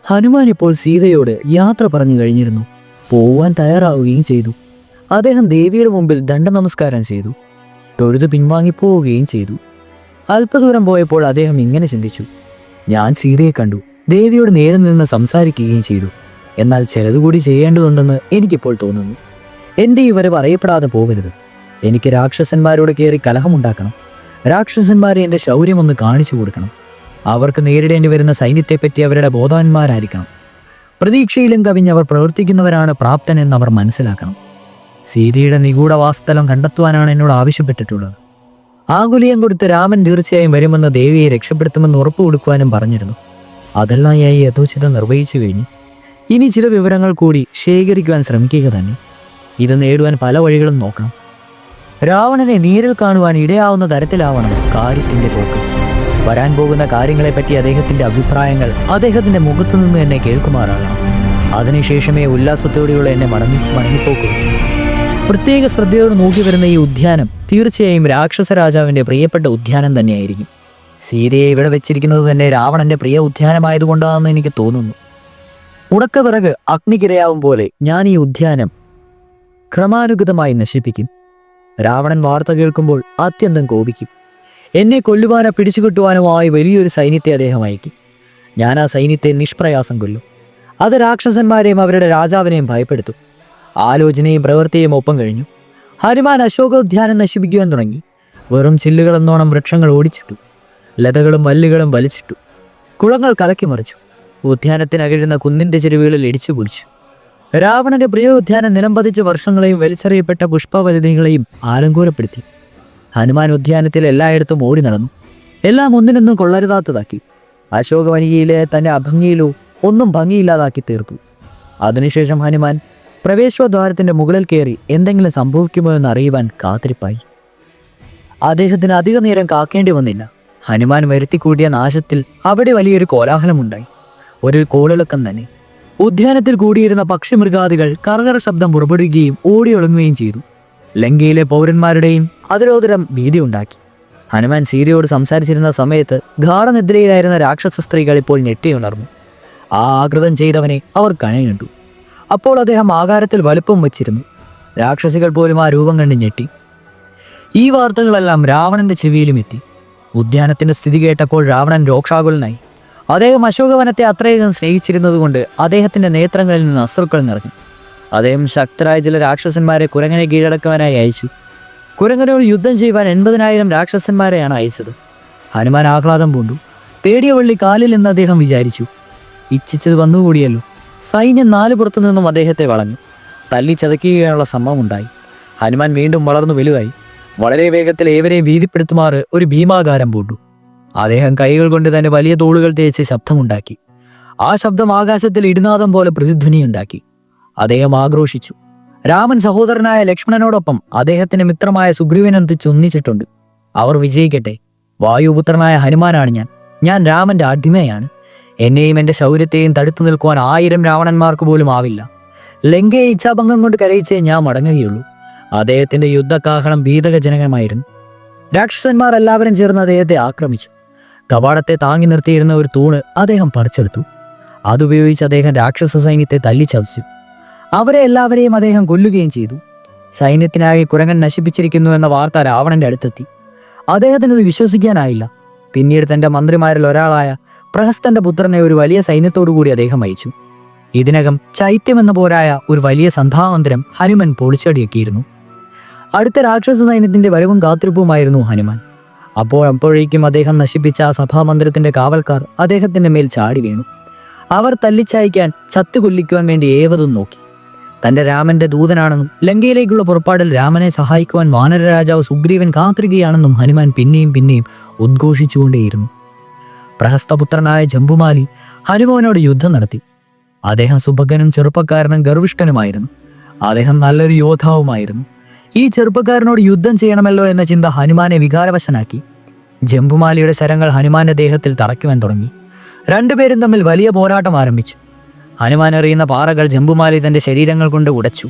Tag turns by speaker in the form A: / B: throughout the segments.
A: ഹനുമാൻ ഇപ്പോൾ സീതയോട് യാത്ര പറഞ്ഞു കഴിഞ്ഞിരുന്നു. പോവാൻ തയ്യാറാവുകയും ചെയ്തു. അദ്ദേഹം ദേവിയുടെ മുമ്പിൽ ദണ്ഡനമസ്കാരം ചെയ്തു. തൊഴുത് പിൻവാങ്ങിപ്പോവുകയും ചെയ്തു. അല്പദൂരം പോയപ്പോൾ അദ്ദേഹം ഇങ്ങനെ ചിന്തിച്ചു: ഞാൻ സീതയെ കണ്ടു, ദേവിയോട് നേരെ നിന്ന് സംസാരിക്കുകയും ചെയ്തു. എന്നാൽ ചിലതുകൂടി ചെയ്യേണ്ടതുണ്ടെന്ന് എനിക്കിപ്പോൾ തോന്നുന്നു. എൻ്റെ ഈ വരവ് അറിയപ്പെടാതെ പോകരുത്. എനിക്ക് രാക്ഷസന്മാരോട് കയറി കലഹമുണ്ടാക്കണം. രാക്ഷസന്മാരെ എൻ്റെ ശൗര്യമൊന്ന് കാണിച്ചു കൊടുക്കണം. അവർക്ക് നേരിടേണ്ടി വരുന്ന സൈന്യത്തെപ്പറ്റി അവരുടെ ബോധവാന്മാരായിരിക്കണം. പ്രതീക്ഷയിലും കവിഞ്ഞവർ പ്രവർത്തിക്കുന്നവരാണ് പ്രാപ്തനെന്നവർ മനസ്സിലാക്കണം. സീതയുടെ നിഗൂഢവാസസ്ഥലം കണ്ടെത്തുവാനാണ് എന്നോട് ആവശ്യപ്പെട്ടിട്ടുള്ളത്. ആകുലിയം കൊടുത്ത് രാമൻ തീർച്ചയായും വരുമെന്ന് ദേവിയെ രക്ഷപ്പെടുത്തുമെന്ന് ഉറപ്പ് കൊടുക്കുവാനും പറഞ്ഞിരുന്നു. അതെല്ലാം യഥോചിതം നിർവഹിച്ചു കഴിഞ്ഞു. ഇനി ചില വിവരങ്ങൾ കൂടി ശേഖരിക്കുവാൻ ശ്രമിക്കുക തന്നെ. ഇത് നേടുവാൻ പല വഴികളും നോക്കണം. രാവണനെ നേരിൽ കാണുവാൻ ഇടയാവുന്ന തരത്തിലാവണം കാര്യത്തിൻ്റെ പോക്ക്. വരാൻ പോകുന്ന കാര്യങ്ങളെപ്പറ്റി അദ്ദേഹത്തിൻ്റെ അഭിപ്രായങ്ങൾ അദ്ദേഹത്തിൻ്റെ മുഖത്തു നിന്ന് എന്നെ കേൾക്കുമാറാകണം. അതിനുശേഷമേ ഉല്ലാസത്തോടെയുള്ള എന്നെ മടങ്ങിപ്പോക്കുള്ളൂ. പ്രത്യേക ശ്രദ്ധയോട് നോക്കി വരുന്ന ഈ ഉദ്യാനം തീർച്ചയായും രാക്ഷസ രാജാവിൻ്റെ പ്രിയപ്പെട്ട ഉദ്യാനം തന്നെയായിരിക്കും. സീതയെ ഇവിടെ വെച്ചിരിക്കുന്നത് തന്നെ രാവണന്റെ പ്രിയ ഉദ്യാനമായതുകൊണ്ടാണെന്ന് എനിക്ക് തോന്നുന്നു. ഉണക്കവിറക് അഗ്നിക്കിരയാവും പോലെ ഞാൻ ഈ ഉദ്യാനം ക്രമാനുഗതമായി നശിപ്പിക്കും. രാവണൻ വാർത്ത കേൾക്കുമ്പോൾ അത്യന്തം കോപിക്കും. എന്നെ കൊല്ലുവാനോ പിടിച്ചുകിട്ടുവാനുമായി വലിയൊരു സൈന്യത്തെ അദ്ദേഹം അയക്കും. ഞാൻ ആ സൈന്യത്തെ നിഷ്പ്രയാസം കൊല്ലും. അത് രാക്ഷസന്മാരെയും അവരുടെ രാജാവിനെയും ഭയപ്പെടുത്തും. ആലോചനയും പ്രവൃത്തിയും ഒപ്പം കഴിഞ്ഞു. ഹനുമാൻ അശോകോദ്യാനം നശിപ്പിക്കുവാൻ തുടങ്ങി. വെറും ചില്ലുകളെന്നോണം വൃക്ഷങ്ങൾ ഓടിച്ചിട്ടു. ലതകളും വല്ലുകളും വലിച്ചിട്ടു. കുളങ്ങൾ കലക്കിമറിച്ചു. ഉദ്യാനത്തിനകഴുന്ന കുന്നിൻ്റെ ചെരുവുകളിൽ ഇടിച്ചു പൊടിച്ചു. രാവണന്റെ പ്രിയ ഉദ്യാനം നിലംപതിച്ച വർഷങ്ങളെയും വലിച്ചെറിയപ്പെട്ട പുഷ്പവലിതകളെയും ആലങ്കൂരപ്പെടുത്തി. ഹനുമാൻ ഉദ്യാനത്തിൽ എല്ലായിടത്തും ഓടി നടന്നു. എല്ലാം ഒന്നിനൊന്നും കൊള്ളരുതാത്തതാക്കി. അശോകവനികയിലെ തൻ്റെ അഭംഗിയിലോ ഒന്നും ഭംഗിയില്ലാതാക്കി തീർത്തു. അതിനുശേഷം ഹനുമാൻ പ്രവേശദ്വാരത്തിൻ്റെ മുകളിൽ കയറി എന്തെങ്കിലും സംഭവിക്കുമോ എന്ന് അറിയുവാൻ കാത്തിരിപ്പായി. അദ്ദേഹത്തിന് അധിക നേരം കാക്കേണ്ടി വന്നില്ല. ഹനുമാൻ വരുത്തിക്കൂട്ടിയ നാശത്തിൽ അവിടെ വലിയൊരു കോലാഹലമുണ്ടായി. ഒരു കോളിളക്കം തന്നെ. ഉദ്യാനത്തിൽ കൂടിയിരുന്ന പക്ഷിമൃഗാദികൾ കറകറ ശബ്ദം പുറപ്പെടുകയും ഓടിയൊളുങ്ങുകയും ചെയ്തു. ലങ്കയിലെ പൗരന്മാരുടെയും അതിരോധരം ഭീതിയുണ്ടാക്കി. ഹനുമാൻ സീതയോട് സംസാരിച്ചിരുന്ന സമയത്ത് ഗാഠനിദ്രയിലായിരുന്ന രാക്ഷസ സ്ത്രീകൾ ഇപ്പോൾ ഞെട്ടിയുണർന്നു. ആ ആകൃതം ചെയ്തവനെ അവർ കണയുണ്ടു. അപ്പോൾ അദ്ദേഹം ആകാരത്തിൽ വലുപ്പം വച്ചിരുന്നു. രാക്ഷസികൾ പോലും ആ രൂപം കണ്ട് ഞെട്ടി. ഈ വാർത്തകളെല്ലാം രാവണന്റെ ചെവിയിലും എത്തി. ഉദ്യാനത്തിന്റെ സ്ഥിതി കേട്ടപ്പോൾ രാവണൻ രോക്ഷാകുലനായി. അദ്ദേഹം അശോകവനത്തെ അത്രയധികം സ്നേഹിച്ചിരുന്നതുകൊണ്ട് അദ്ദേഹത്തിന്റെ നേത്രങ്ങളിൽ നിന്ന് അശ്രുക്കൾ നിറഞ്ഞു. അദ്ദേഹം ശക്തരായ ചില രാക്ഷസന്മാരെ കുരങ്ങനെ കീഴടക്കുവാനായി അയച്ചു. കുരങ്ങനോട് യുദ്ധം ചെയ്യുവാൻ 80,000 രാക്ഷസന്മാരെയാണ് അയച്ചത്. ഹനുമാൻ ആഹ്ലാദം പൂണ്ടു. തേടിയ വള്ളി കാലിൽ എന്ന് അദ്ദേഹം വിചാരിച്ചു. ഇച്ഛിച്ചത് വന്നുകൂടിയല്ലോ. സൈന്യം 4 പുറത്തു നിന്നും അദ്ദേഹത്തെ വളഞ്ഞു. തല്ലി ചതയ്ക്കുകയുള്ള സംഭവമുണ്ടായി. ഹനുമാൻ വീണ്ടും വളർന്നു വലുതായി. വളരെ വേഗത്തിൽ ഏവരെയും ഭീതിപ്പെടുത്തുമാറ് ഒരു ഭീമാകാരം പൂണ്ടു. അദ്ദേഹം കൈകൾ കൊണ്ട് തന്നെ വലിയ തോളുകൾ തേച്ച് ശബ്ദമുണ്ടാക്കി. ആ ശബ്ദം ആകാശത്തിൽ ഇടിനാദം പോലെ പ്രതിധ്വനിയുണ്ടാക്കി. അദ്ദേഹം ആക്രോശിച്ചു. രാമൻ സഹോദരനായ ലക്ഷ്മണനോടൊപ്പം അദ്ദേഹത്തിന്റെ മിത്രമായ സുഗ്രീവനൊന്നിച്ച് ഒന്നിച്ചിട്ടുണ്ട്. അവർ വിജയിക്കട്ടെ. വായുപുത്രനായ ഹനുമാനാണ് ഞാൻ രാമന്റെ അടിമയാണ്. എന്നെയും എൻ്റെ ശൗര്യത്തെയും തടുത്തു നിൽക്കുവാൻ 1000 രാവണന്മാർക്ക് പോലും ആവില്ല. ലങ്കയെ ഇച്ഛാഭംഗം കൊണ്ട് കരയിച്ചേ ഞാൻ മടങ്ങുകയുള്ളൂ. അദ്ദേഹത്തിന്റെ യുദ്ധകാഹളം ഭീതകജനകമായിരുന്നു. രാക്ഷസന്മാർ എല്ലാവരും ചേർന്ന് അദ്ദേഹത്തെ ആക്രമിച്ചു. കവാടത്തെ താങ്ങി നിർത്തിയിരുന്ന ഒരു തൂണ് അദ്ദേഹം പറിച്ചെടുത്തു. അതുപയോഗിച്ച് അദ്ദേഹം രാക്ഷസ സൈന്യത്തെ തല്ലിച്ചതച്ചു. അവരെ എല്ലാവരെയും അദ്ദേഹം കൊല്ലുകയും ചെയ്തു. സൈന്യത്തിനായി കുരങ്ങൻ നശിപ്പിച്ചിരിക്കുന്നു എന്ന വാർത്ത രാവണന്റെ അടുത്തെത്തി. അദ്ദേഹത്തിനത് വിശ്വസിക്കാനായില്ല. പിന്നീട് തൻ്റെ മന്ത്രിമാരിൽ ഒരാളായ പ്രഹസ്തന്റെ പുത്രനെ ഒരു വലിയ സൈന്യത്തോടുകൂടി അദ്ദേഹം അയച്ചു. ഇതിനകം ചൈത്യമെന്ന പോരായ ഒരു വലിയ സന്ധാമന്ദിരം ഹനുമാൻ പൊളിച്ചടിയാക്കിയിരുന്നു. അടുത്ത രാക്ഷസ സൈന്യത്തിന്റെ വരവും കാത്തിരിപ്പുമായിരുന്നു ഹനുമാൻ. അപ്പോഴേക്കും അദ്ദേഹം നശിപ്പിച്ച ആ സഭാമന്ദിരത്തിന്റെ കാവൽക്കാർ അദ്ദേഹത്തിന്റെ മേൽ ചാടി വീണു. അവർ തല്ലിച്ചായ്ക്കാൻ ചത്തുകൊല്ലിക്കുവാൻ വേണ്ടി ഏവതും നോക്കി. തന്റെ രാമന്റെ ദൂതനാണെന്നും ലങ്കയിലേക്കുള്ള പുറപ്പാടിൽ രാമനെ സഹായിക്കുവാൻ വാനര രാജാവ് സുഗ്രീവൻ കാത്തിരിക്കുകയാണെന്നും ഹനുമാൻ പിന്നെയും ഉദ്ഘോഷിച്ചുകൊണ്ടേയിരുന്നു. പ്രഹസ്തപുത്രനായ ജംബുമാലി ഹനുമാനോട് യുദ്ധം നടത്തി. അദ്ദേഹം സുഭഗനും ചെറുപ്പക്കാരനും ഗർവിഷ്ഠനുമായിരുന്നു. അദ്ദേഹം നല്ലൊരു യോദ്ധാവുമായിരുന്നു. ഈ ചെറുപ്പക്കാരനോട് യുദ്ധം ചെയ്യണമല്ലോ എന്ന ചിന്ത ഹനുമാനെ വികാരവശനാക്കി. ജംബുമാലിയുടെ ശരങ്ങൾ ഹനുമാന്റെ ദേഹത്തിൽ തറയ്ക്കുവാൻ തുടങ്ങി. രണ്ടുപേരും തമ്മിൽ വലിയ പോരാട്ടം ആരംഭിച്ചു. ഹനുമാൻ എറിയുന്ന പാറകൾ ജംബുമാലി തന്റെ ശരീരങ്ങൾ കൊണ്ട് ഉടച്ചു.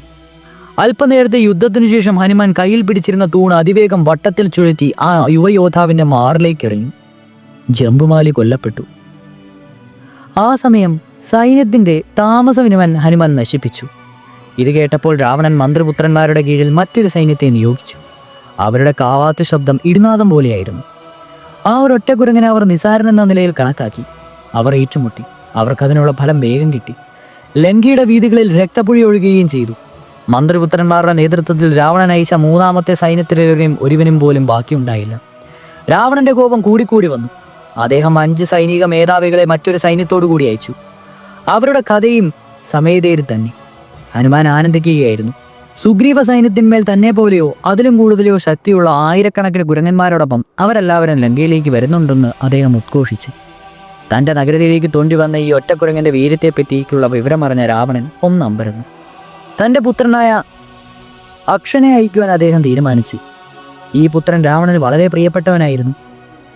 A: അല്പനേരത്തെ യുദ്ധത്തിനു ശേഷം ഹനുമാൻ കയ്യിൽ പിടിച്ചിരുന്ന തൂണ് അതിവേഗം വട്ടത്തിൽ ചുഴറ്റി ആ യുവയോദ്ധാവിന്റെ മാറിലേക്ക് എറിഞ്ഞു. ജംബുമാലി കൊല്ലപ്പെട്ടു. ആ സമയം സൈന്യത്തിൻ്റെ താമസവിനുവൻ ഹനുമാൻ നശിപ്പിച്ചു. ഇത് കേട്ടപ്പോൾ രാവണൻ മന്ത്രിപുത്രന്മാരുടെ കീഴിൽ മറ്റൊരു സൈന്യത്തെ നിയോഗിച്ചു. അവരുടെ കാവാത്ത ശബ്ദം ഇടിനാദം പോലെയായിരുന്നു. ആ ഒരൊറ്റ കുരങ്ങനെ അവർ നിസാരനെന്ന നിലയിൽ കണക്കാക്കി. അവർ ഏറ്റുമുട്ടി. അവർക്കതിനുള്ള ഫലം വേഗം കിട്ടി. ലങ്കയുടെ വീഥികളിൽ രക്തപ്പുഴി ഒഴുകുകയും ചെയ്തു. മന്ത്രിപുത്രന്മാരുടെ നേതൃത്വത്തിൽ രാവണൻ അയച്ച മൂന്നാമത്തെ സൈന്യത്തിലേവരെയും ഒരുവനും പോലും ബാക്കിയുണ്ടായില്ല. രാവണന്റെ കോപം കൂടിക്കൂടി വന്നു. അദ്ദേഹം 5 സൈനിക മേധാവികളെ മറ്റൊരു സൈന്യത്തോടു കൂടി അയച്ചു. അവരുടെ കഥയും സമയതേരി തന്നെ. ഹനുമാൻ ആനന്ദിക്കുകയായിരുന്നു. സുഗ്രീവ സൈന്യത്തിന്മേൽ തന്നെ പോലെയോ അതിലും കൂടുതലോ ശക്തിയുള്ള ആയിരക്കണക്കിന് കുരങ്ങന്മാരോടൊപ്പം അവരെല്ലാവരും ലങ്കയിലേക്ക് വരുന്നുണ്ടെന്ന് അദ്ദേഹം ഉദ്ഘോഷിച്ചു. തൻ്റെ നഗരത്തിലേക്ക് തോണ്ടി വന്ന ഈ ഒറ്റക്കുരങ്ങൻ്റെ വീര്യത്തെപ്പറ്റിയുള്ള വിവരമറിഞ്ഞ രാവണൻ ഒന്നമ്പരന്നു. തൻ്റെ പുത്രനായ അക്ഷനെ അയക്കുവാൻ അദ്ദേഹം തീരുമാനിച്ചു. ഈ പുത്രൻ രാവണന് വളരെ പ്രിയപ്പെട്ടവനായിരുന്നു.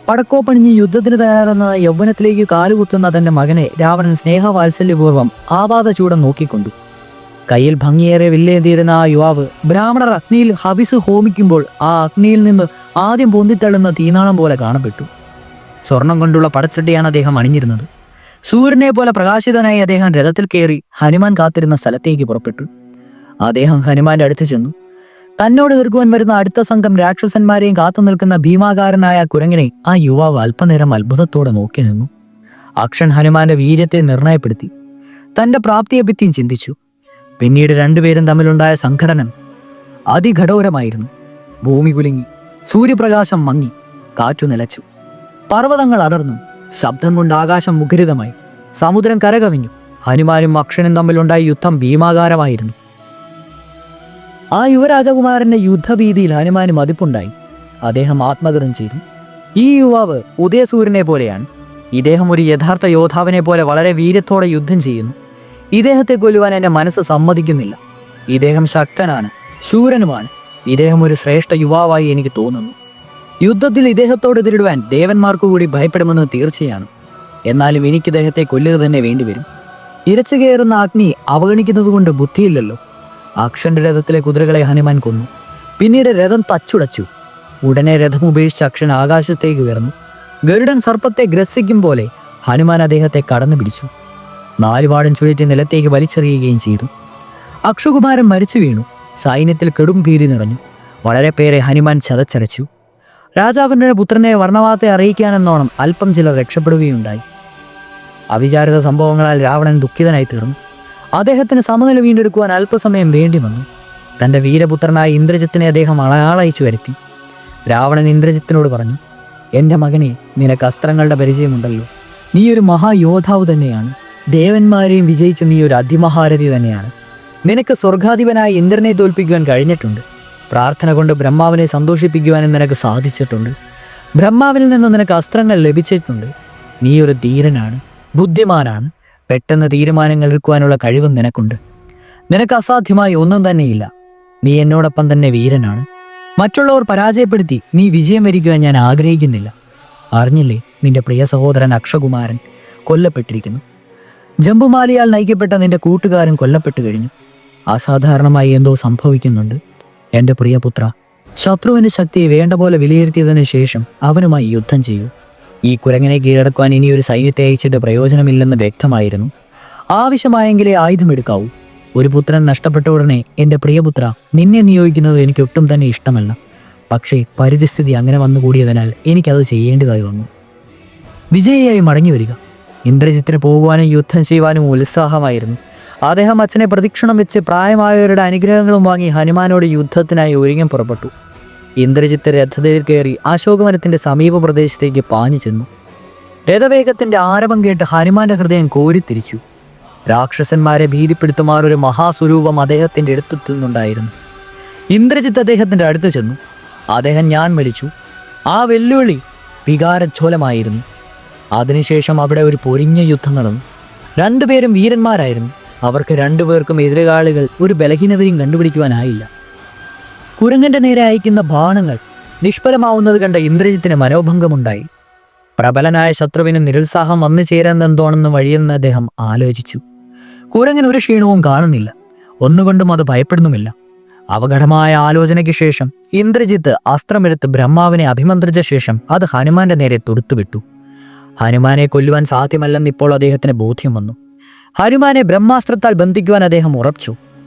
A: പടക്കോപ്പണിഞ്ഞ് യുദ്ധത്തിന് തയ്യാറെന്ന യൗവനത്തിലേക്ക് കാലുകുത്തുന്ന തൻ്റെ മകനെ രാവണൻ സ്നേഹവാത്സല്യപൂർവ്വം ആപാത ചൂടം നോക്കിക്കൊണ്ടു. കയ്യിൽ ഭംഗിയേറെ വില്ലേന്തിയിരുന്ന ആ യുവാവ് ബ്രാഹ്മണർ അഗ്നിയിൽ ഹവിസ് ഹോമിക്കുമ്പോൾ ആ അഗ്നിയിൽ നിന്ന് ആദ്യം പൊന്തിത്തള്ളുന്ന തീനാളം പോലെ കാണപ്പെട്ടു. സ്വർണം കൊണ്ടുള്ള പടച്ചട്ടിയാണ് അദ്ദേഹം അണിഞ്ഞിരുന്നത്. സൂര്യനെ പോലെ പ്രകാശിതനായി അദ്ദേഹം രഥത്തിൽ കയറി ഹനുമാൻ കാത്തിരുന്ന സ്ഥലത്തേക്ക് പുറപ്പെട്ടു. അദ്ദേഹം ഹനുമാന്റെ അടുത്ത് ചെന്നു. തന്നോട് എതിർക്കുവാൻ വരുന്ന അടുത്ത സംഘം രാക്ഷസന്മാരെയും കാത്തു നിൽക്കുന്ന ഭീമാകാരനായ കുരങ്ങിനെ ആ യുവാവ് അല്പനേരം അത്ഭുതത്തോടെ നോക്കി നിന്നു. അക്ഷൻ ഹനുമാന്റെ വീര്യത്തെ നിർണയപ്പെടുത്തി. തന്റെ പ്രാപ്തിയെപ്പറ്റിയും ചിന്തിച്ചു. പിന്നീട് രണ്ടുപേരും തമ്മിലുണ്ടായ സംഘടനം അതിഘടോരമായിരുന്നു. ഭൂമി കുലുങ്ങി, സൂര്യപ്രകാശം മങ്ങി, കാറ്റു നിലച്ചു, പർവ്വതങ്ങൾ അടർന്നു, ശബ്ദം കൊണ്ട് ആകാശം മുഖരിതമായി, സമുദ്രം കരകവിഞ്ഞു. ഹനുമാനും അക്ഷനും തമ്മിലുണ്ടായ യുദ്ധം ഭീമാകാരമായിരുന്നു. ആ യുവരാജകുമാരന്റെ യുദ്ധഭീതിയിൽ ഹനുമാന് മതിപ്പുണ്ടായി. അദ്ദേഹം ആത്മഗതം ചെയ്തു. ഈ യുവാവ് ഉദയസൂര്യനെ പോലെയാണ്. ഇദ്ദേഹം ഒരു യഥാർത്ഥ യോദ്ധാവിനെ പോലെ വളരെ വീര്യത്തോടെ യുദ്ധം ചെയ്യുന്നു. ഇദ്ദേഹത്തെ കൊല്ലുവാൻ എൻ്റെ മനസ്സ് സമ്മതിക്കുന്നില്ല. ഇദ്ദേഹം ശക്തനാണ്, ശൂരനുമാണ്. ഇദ്ദേഹം ഒരു ശ്രേഷ്ഠ യുവാവായി എനിക്ക് തോന്നുന്നു. യുദ്ധത്തിൽ ഇദ്ദേഹത്തോട് എതിരിടുവാൻ ദേവന്മാർക്കു കൂടി ഭയപ്പെടുമെന്ന് തീർച്ചയാണ്. എന്നാലും എനിക്ക് ഇദ്ദേഹത്തെ കൊല്ലുക തന്നെ വേണ്ടിവരും. ഇരച്ചു കയറുന്ന അഗ്നി അവഗണിക്കുന്നത് കൊണ്ട് ബുദ്ധിയില്ലല്ലോ. അക്ഷന്റെ രഥത്തിലെ കുതിരകളെ ഹനുമാൻ കൊന്നു. പിന്നീട് രഥം തച്ചുടച്ചു. ഉടനെ രഥം ഉപേക്ഷിച്ച് അക്ഷൻ ആകാശത്തേക്ക് ഉയർന്നു. ഗരുഡൻ സർപ്പത്തെ ഗ്രസിക്കും പോലെ ഹനുമാൻ അദ്ദേഹത്തെ കടന്നു പിടിച്ചു. 4 വാടൻ ചുഴറ്റി നിലത്തേക്ക് വലിച്ചെറിയുകയും ചെയ്തു. അക്ഷകുമാരൻ മരിച്ചു വീണു. സൈന്യത്തിൽ കെടും ഭീതി നിറഞ്ഞു. വളരെ പേരെ ഹനുമാൻ ചതച്ചരച്ചു. രാജാവിൻ്റെ പുത്രനെ വർണ്ണവാർത്ത അറിയിക്കാനെന്നോണം അല്പം ചിലർ രക്ഷപ്പെടുകയുണ്ടായി. അവിചാരിത സംഭവങ്ങളാൽ രാവണൻ ദുഃഖിതനായി തീർന്നു. അദ്ദേഹത്തിന് സമനില വീണ്ടെടുക്കുവാൻ അല്പസമയം വേണ്ടി വന്നു. തൻ്റെ വീരപുത്രനായ ഇന്ദ്രജിത്തിനെ അദ്ദേഹം ആളയച്ചു വരുത്തി. രാവണൻ ഇന്ദ്രജിത്തിനോട് പറഞ്ഞു, എൻ്റെ മകനെ, നിനക്ക് അസ്ത്രങ്ങളുടെ പരിചയമുണ്ടല്ലോ. നീ ഒരു മഹായോദ്ധാവ് തന്നെയാണ്. ദേവന്മാരെയും വിജയിച്ച നീ ഒരു അതിമഹാരഥി തന്നെയാണ്. നിനക്ക് സ്വർഗാധിപനായ ഇന്ദ്രനെ തോൽപ്പിക്കുവാൻ കഴിഞ്ഞിട്ടുണ്ട്. പ്രാർത്ഥന കൊണ്ട് ബ്രഹ്മാവിനെ സന്തോഷിപ്പിക്കുവാനും നിനക്ക് സാധിച്ചിട്ടുണ്ട്. ബ്രഹ്മാവിൽ നിന്ന് നിനക്ക് അസ്ത്രങ്ങൾ ലഭിച്ചിട്ടുണ്ട്. നീ ഒരു ധീരനാണ്, ബുദ്ധിമാനാണ്. പെട്ടെന്ന് തീരുമാനങ്ങൾ എടുക്കുവാനുള്ള കഴിവും നിനക്കുണ്ട്. നിനക്ക് അസാധ്യമായി ഒന്നും തന്നെയില്ല. നീ എന്നോടൊപ്പം തന്നെ വീരനാണ്. മറ്റുള്ളവർ പരാജയപ്പെടുത്തി നീ വിജയം വരിക്കുവാൻ ഞാൻ ആഗ്രഹിക്കുന്നില്ല. അറിഞ്ഞില്ലേ, നിന്റെ പ്രിയ സഹോദരൻ അക്ഷകുമാരൻ കൊല്ലപ്പെട്ടിരിക്കുന്നു. ജംബുമാലിയാൽ നയിക്കപ്പെട്ട നിന്റെ കൂട്ടുകാരൻ കൊല്ലപ്പെട്ടു കഴിഞ്ഞു. അസാധാരണമായി എന്തോ സംഭവിക്കുന്നുണ്ട്. എൻ്റെ പ്രിയപുത്ര, ശത്രുവിൻ്റെ ശക്തിയെ വേണ്ട പോലെ വിലയിരുത്തിയതിനു ശേഷം അവനുമായി യുദ്ധം ചെയ്യൂ. ഈ കുരങ്ങനെ കീഴടക്കുവാൻ ഇനിയൊരു സൈന്യത്തെ അയച്ചിട്ട് പ്രയോജനമില്ലെന്ന് വ്യക്തമായിരുന്നു. ആവശ്യമായെങ്കിലേ ആയുധമെടുക്കാവൂ. ഒരു പുത്രൻ നഷ്ടപ്പെട്ട ഉടനെ എൻ്റെ പ്രിയപുത്ര, നിന്നെ നിയോഗിക്കുന്നത് എനിക്ക് ഒട്ടും തന്നെ ഇഷ്ടമല്ല. പക്ഷേ പരിസ്ഥിതി അങ്ങനെ വന്നുകൂടിയതിനാൽ എനിക്കത് ചെയ്യേണ്ടതായി വന്നു. വിജയിയായി മടങ്ങി വരിക. ഇന്ദ്രജിത്തിന് പോകുവാനും യുദ്ധം ചെയ്യുവാനും ഉത്സാഹമായിരുന്നു. അദ്ദേഹം അച്ഛനെ പ്രദക്ഷിണം വെച്ച് പ്രായമായവരുടെ അനുഗ്രഹങ്ങളും വാങ്ങി ഹനുമാനോട് യുദ്ധത്തിനായി ഒരുങ്ങി പുറപ്പെട്ടു. ഇന്ദ്രജിത്ത് രഥത്തിൽ കയറി അശോകവനത്തിൻ്റെ സമീപ പ്രദേശത്തേക്ക് പാഞ്ഞു ചെന്നു. രഥവേഗത്തിൻ്റെ ആരവം കേട്ട് ഹനുമാന്റെ ഹൃദയം കോരിത്തിരിച്ചു. രാക്ഷസന്മാരെ ഭീതിപ്പെടുത്തുമാർ ഒരു മഹാസ്വരൂപം അദ്ദേഹത്തിൻ്റെ അടുത്തെത്തുന്നുണ്ടായിരുന്നു. ഇന്ദ്രജിത്ത് അദ്ദേഹത്തിൻ്റെ അടുത്ത് ചെന്നു. അദ്ദേഹം ഞാൻ വലിച്ചു. ആ വെല്ലുവിളി വികാരജ്വലമായിരുന്നു. അതിനുശേഷം അവിടെ ഒരു പൊരിഞ്ഞ യുദ്ധം നടന്നു. 2 പേരും വീരന്മാരായിരുന്നു. അവർക്ക് 2 പേർക്കും എതിരാളികൾ ഒരു ബലഹീനതയും കണ്ടുപിടിക്കുവാനായില്ല. കുരങ്ങന്റെ നേരെ അയക്കുന്ന ബാണങ്ങൾ നിഷ്ഫലമാവുന്നത് കണ്ട ഇന്ദ്രജിത്തിന് മനോഭംഗമുണ്ടായി. പ്രബലനായ ശത്രുവിന് നിരുത്സാഹം വന്നു ചേരുന്നതെന്തോണെന്ന് വഴിയെന്ന് അദ്ദേഹം ആലോചിച്ചു. കുരങ്ങൻ ഒരു ക്ഷീണവും കാണുന്നില്ല. ഒന്നുകൊണ്ടും അത് ഭയപ്പെടുന്നുമില്ല. അപകടമായ ആലോചനയ്ക്ക് ശേഷം ഇന്ദ്രജിത്ത് അസ്ത്രമെടുത്ത് ബ്രഹ്മാവിനെ അഭിമന്ത്രിച്ച ശേഷം അത് ഹനുമാന്റെ നേരെ തൊടുത്തുവിട്ടു. ഹനുമാനെ കൊല്ലുവാൻ സാധ്യമല്ലെന്ന് ഇപ്പോൾ അദ്ദേഹത്തിന് ബോധ്യം വന്നു. ഹനുമാനെ ബ്രഹ്മാസ്ത്രത്താൽ ബന്ധിക്കുവാൻ അദ്ദേഹം ഉറച്ചു.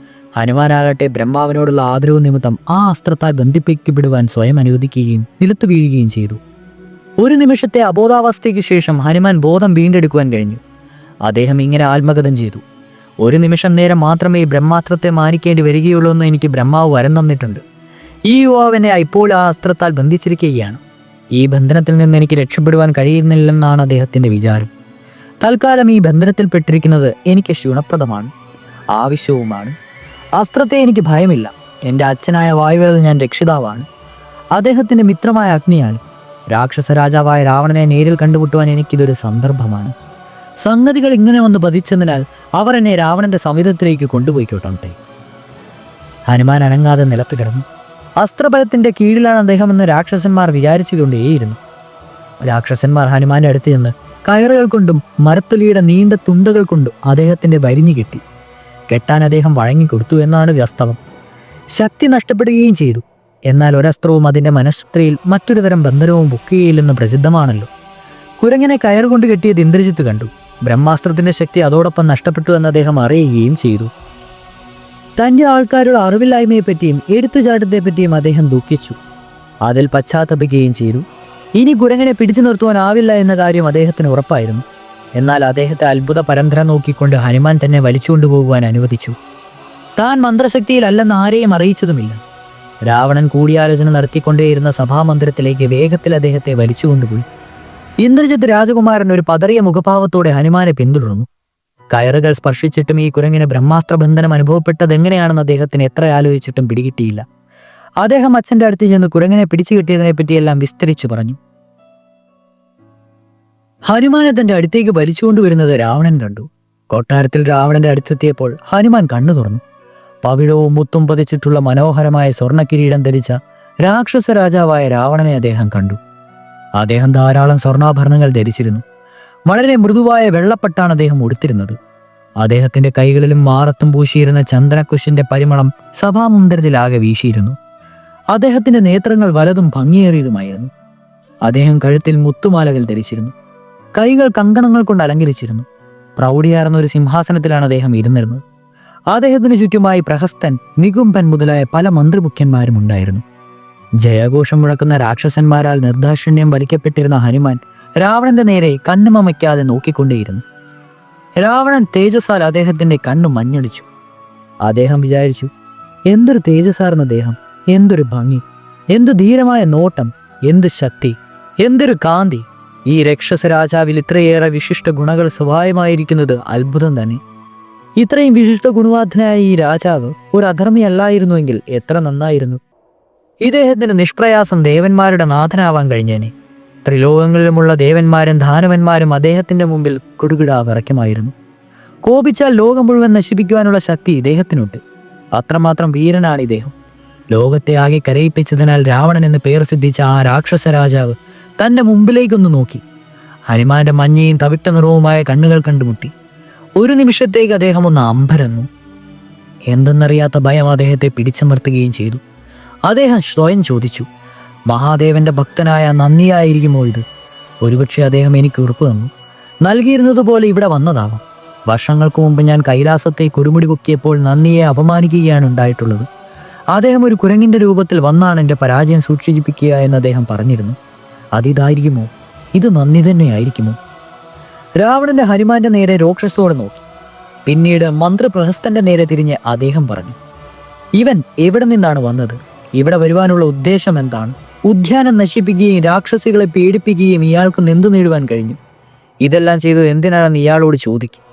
A: ഹനുമാനാകട്ടെ ബ്രഹ്മാവിനോടുള്ള ആദരവ് നിമിത്തം ആ അസ്ത്രത്താൽ ബന്ധിപ്പിക്കപ്പെടുവാൻ സ്വയം അനുവദിക്കുകയും നിലത്ത് വീഴുകയും ചെയ്തു. ഒരു നിമിഷത്തെ അബോധാവസ്ഥയ്ക്ക് ശേഷം ഹനുമാൻ ബോധം വീണ്ടെടുക്കുവാൻ കഴിഞ്ഞു. അദ്ദേഹം ഇങ്ങനെ ആത്മഗതം ചെയ്തു: ഒരു നിമിഷം നേരം മാത്രമേ ഈ ബ്രഹ്മാസ്ത്രത്തെ മാനിക്കേണ്ടി വരികയുള്ളൂ എന്ന് എനിക്ക് ബ്രഹ്മാവ് വരം തന്നിട്ടുണ്ട്. ഈ യുവാവിനെ ഇപ്പോൾ ആ അസ്ത്രത്താൽ ബന്ധിച്ചിരിക്കുകയാണ്. ഈ ബന്ധനത്തിൽ നിന്ന് എനിക്ക് രക്ഷപ്പെടുവാൻ കഴിയുന്നില്ലെന്നാണ് അദ്ദേഹത്തിൻ്റെ വിചാരം. തൽക്കാലം ഈ ബന്ധനത്തിൽപ്പെട്ടിരിക്കുന്നത് എനിക്ക് ക്ഷീണപ്രദമാണ്, ആവശ്യവുമാണ്. അസ്ത്രത്തെ എനിക്ക് ഭയമില്ല. എൻ്റെ അച്ഛനായ വായുവിൽ ഞാൻ രക്ഷിതാവാണ്. അദ്ദേഹത്തിൻ്റെ മിത്രമായ അഗ്നിയാലും രാക്ഷസ രാജാവായ രാവണനെ നേരിൽ കണ്ടുമുട്ടുവാൻ എനിക്കിതൊരു സന്ദർഭമാണ്. സംഗതികൾ ഇങ്ങനെ വന്ന് പതിച്ചതിനാൽ അവർ എന്നെ രാവണന്റെ സമിധത്തിലേക്ക് കൊണ്ടുപോയിക്കോട്ടെ. ഹനുമാൻ അനങ്ങാതെ നിലത്ത് കിടന്നു. അസ്ത്രബലത്തിന്റെ കീഴിലാണ് അദ്ദേഹമെന്ന് രാക്ഷസന്മാർ വിചാരിച്ചുകൊണ്ടേയിരുന്നു. രാക്ഷസന്മാർ ഹനുമാന്റെ അടുത്ത് ചെന്ന് കയറുകൾ കൊണ്ടും മരത്തൊലിയുടെ നീണ്ട തുണ്ടകൾ കൊണ്ടും അദ്ദേഹത്തിന്റെ വരിഞ്ഞു കെട്ടി. കെട്ടാൻ അദ്ദേഹം വഴങ്ങിക്കൊടുത്തു എന്നാണ് വാസ്തവം. ശക്തി നഷ്ടപ്പെടുകയും ചെയ്തു. എന്നാൽ ഒരസ്ത്രവും അതിൻ്റെ മനഃശക്തിയിൽ മറ്റൊരു തരം ബന്ധനവും പൊക്കുകയില്ലെന്ന് പ്രസിദ്ധമാണല്ലോ. കുരങ്ങനെ കയറുകൊണ്ട് കെട്ടിയത് ഇന്ദ്രജിത്ത് കണ്ടു. ബ്രഹ്മാസ്ത്രത്തിന്റെ ശക്തി അതോടൊപ്പം നഷ്ടപ്പെട്ടു എന്ന് അദ്ദേഹം അറിയുകയും ചെയ്തു. തൻ്റെ ആൾക്കാരുടെ അറിവില്ലായ്മയെപ്പറ്റിയും എടുത്തുചാട്ടത്തെപ്പറ്റിയും അദ്ദേഹം ദുഃഖിച്ചു. അതിൽ പശ്ചാത്തപിക്കുകയും ചെയ്തു. ഇനി കുരങ്ങനെ പിടിച്ചു നിർത്തുവാനാവില്ല എന്ന കാര്യം അദ്ദേഹത്തിന് ഉറപ്പായിരുന്നു. എന്നാൽ അദ്ദേഹത്തെ അത്ഭുത പരമ്പര നോക്കിക്കൊണ്ട് ഹനുമാൻ തന്നെ വലിച്ചുകൊണ്ടുപോകുവാൻ അനുവദിച്ചു. താൻ മന്ത്രശക്തിയിലല്ലെന്ന് ആരെയും അറിയിച്ചതുമില്ല. രാവണൻ കൂടിയാലോചന നടത്തിക്കൊണ്ടേയിരുന്ന സഭാമന്ദിരത്തിലേക്ക് വേഗത്തിൽ അദ്ദേഹത്തെ വലിച്ചുകൊണ്ടുപോയി. ഇന്ദ്രജിത്ത് രാജകുമാരൻ ഒരു പതറിയ മുഖഭാവത്തോടെ ഹനുമാനെ പിന്തുടർന്നു. കയറുകൾ സ്പർശിച്ചിട്ടും ഈ കുരങ്ങിന് ബ്രഹ്മാസ്ത്ര ബന്ധനം അനുഭവപ്പെട്ടത് എങ്ങനെയാണെന്ന് അദ്ദേഹത്തിന് എത്ര ആലോചിച്ചിട്ടും പിടികിട്ടിയില്ല. അദ്ദേഹം അച്ഛൻ്റെ അടുത്ത് ചെന്ന് കുരങ്ങിനെ പിടിച്ചു കിട്ടിയതിനെ പറ്റിയെല്ലാം വിസ്തരിച്ചു പറഞ്ഞു. ഹനുമാനെ തന്റെ അടുത്തേക്ക് വലിച്ചുകൊണ്ടുവരുന്നത് രാവണൻ കണ്ടു. കൊട്ടാരത്തിൽ രാവണന്റെ അടുത്തെത്തിയപ്പോൾ ഹനുമാൻ കണ്ണു തുറന്നു. പവിഴവും മുത്തും പതിച്ചിട്ടുള്ള മനോഹരമായ സ്വർണ്ണക്കിരീടം ധരിച്ച രാക്ഷസ രാജാവായ രാവണനെ അദ്ദേഹം കണ്ടു. അദ്ദേഹം ധാരാളം സ്വർണ്ണാഭരണങ്ങൾ ധരിച്ചിരുന്നു. വളരെ മൃദുവായ വെള്ളപ്പട്ടാണ് അദ്ദേഹം ഉടുത്തിരുന്നത്. അദ്ദേഹത്തിന്റെ കൈകളിലും മാറത്തും പൂശിയിരുന്ന ചന്ദനക്കുശിന്റെ പരിമളം സഭാമന്ദിരത്തിലാകെ വീശിയിരുന്നു. അദ്ദേഹത്തിന്റെ നേത്രങ്ങൾ വലതും ഭംഗിയേറിയതുമായിരുന്നു. അദ്ദേഹം കഴുത്തിൽ മുത്തുമാലകൾ ധരിച്ചിരുന്നു. കൈകൾ കങ്കണങ്ങൾ കൊണ്ട് അലങ്കരിച്ചിരുന്നു. പ്രൗഢിയാർന്ന ഒരു സിംഹാസനത്തിലാണ് അദ്ദേഹം ഇരുന്നിരുന്നത്. അദ്ദേഹത്തിന് ചുറ്റുമായി പ്രഹസ്തൻ, നികുംബൻ മുതലായ പല മന്ത്രിമുഖ്യന്മാരും ഉണ്ടായിരുന്നു. ജയഘോഷം മുഴക്കുന്ന രാക്ഷസന്മാരാൽ നിർദാക്ഷിണ്യം വലിക്കപ്പെട്ടിരുന്ന ഹനുമാൻ രാവണന്റെ നേരെ കണ്ണുമമയ്ക്കാതെ നോക്കിക്കൊണ്ടേയിരുന്നു. രാവണൻ തേജസ്സാൽ അദ്ദേഹത്തിന്റെ കണ്ണു മഞ്ഞളിച്ചു. അദ്ദേഹം വിചാരിച്ചു, എന്തൊരു തേജസ്സാർന്ന ദേഹം, എന്തൊരു ഭംഗി, എന്തു ധീരമായ നോട്ടം, എന്ത് ശക്തി, എന്തൊരു കാന്തി. ഈ രക്ഷസ രാജാവിൽ ഇത്രയേറെ വിശിഷ്ട ഗുണങ്ങൾ സ്വഭാവമായിരിക്കുന്നത് അത്ഭുതം തന്നെ. ഇത്രയും വിശിഷ്ട ഗുണവാധനായ ഈ രാജാവ് ഒരു അധർമ്മിയല്ലായിരുന്നുവെങ്കിൽ എത്ര നന്നായിരുന്നു. ഇദ്ദേഹത്തിന് നിഷ്പ്രയാസം ദേവന്മാരുടെ നാഥനാവാൻ കഴിഞ്ഞേനെ. ത്രിലോകങ്ങളിലുമുള്ള ദേവന്മാരും ദാനവന്മാരും അദ്ദേഹത്തിന്റെ മുമ്പിൽ കുടുകിടാ വിറയ്ക്കുമായിരുന്നു. കോപിച്ചാൽ ലോകം മുഴുവൻ നശിപ്പിക്കുവാനുള്ള ശക്തി ഇദ്ദേഹത്തിനുണ്ട്. അത്രമാത്രം വീരനാണ് ഇദ്ദേഹം. ലോകത്തെ ആകെ കരയിപ്പിച്ചതിനാൽ രാവണൻ എന്ന് പേർ സിദ്ധിച്ച ആ രാക്ഷസ രാജാവ് തന്റെ മുമ്പിലേക്കൊന്ന് നോക്കി. ഹനുമാന്റെ മഞ്ഞയും തവിട്ട നിറവുമായ കണ്ണുകൾ കണ്ടുമുട്ടി. ഒരു നിമിഷത്തേക്ക് അദ്ദേഹം ഒന്ന് അമ്പരന്നു. എന്തെന്നറിയാത്ത ഭയം അദ്ദേഹത്തെ പിടിച്ചമർത്തുകയും ചെയ്തു. അദ്ദേഹം സ്വയം ചോദിച്ചു, മഹാദേവന്റെ ഭക്തനായ നന്ദിയായിരിക്കുമോ ഇത്? ഒരുപക്ഷെ അദ്ദേഹം എനിക്ക് ഉറപ്പ് തന്നു. നൽകിയിരുന്നതുപോലെ ഇവിടെ വന്നതാവാം. വർഷങ്ങൾക്ക് മുമ്പ് ഞാൻ കൈലാസത്തെ കൊടുമുടി പൊക്കിയപ്പോൾ നന്ദിയെ അപമാനിക്കുകയാണ് ഉണ്ടായിട്ടുള്ളത്. അദ്ദേഹം ഒരു കുരങ്ങിന്റെ രൂപത്തിൽ വന്നാണ് എൻ്റെ പരാജയം സൂക്ഷിപ്പിക്കുക എന്ന് അദ്ദേഹം പറഞ്ഞിരുന്നു. അതിതായിരിക്കുമോ? ഇത് നന്ദി തന്നെ ആയിരിക്കുമോ? രാവണന്റെ ഹനുമാന്റെ നേരെ രോക്ഷസോടെ നോക്കി. പിന്നീട് മന്ത്രപ്രഹസ്തന്റെ നേരെ തിരിഞ്ഞ് അദ്ദേഹം പറഞ്ഞു, ഇവൻ എവിടെ നിന്നാണ് വന്നത്? ഇവിടെ വരുവാനുള്ള ഉദ്ദേശം എന്താണ്? ഉദ്യാനം നശിപ്പിക്കുകയും രാക്ഷസികളെ പീഡിപ്പിക്കുകയും ഇയാൾക്ക് എന്തു നേടുവാൻ കഴിഞ്ഞു? ഇതെല്ലാം ചെയ്തത് എന്തിനാണെന്ന് ഇയാളോട് ചോദിക്കും.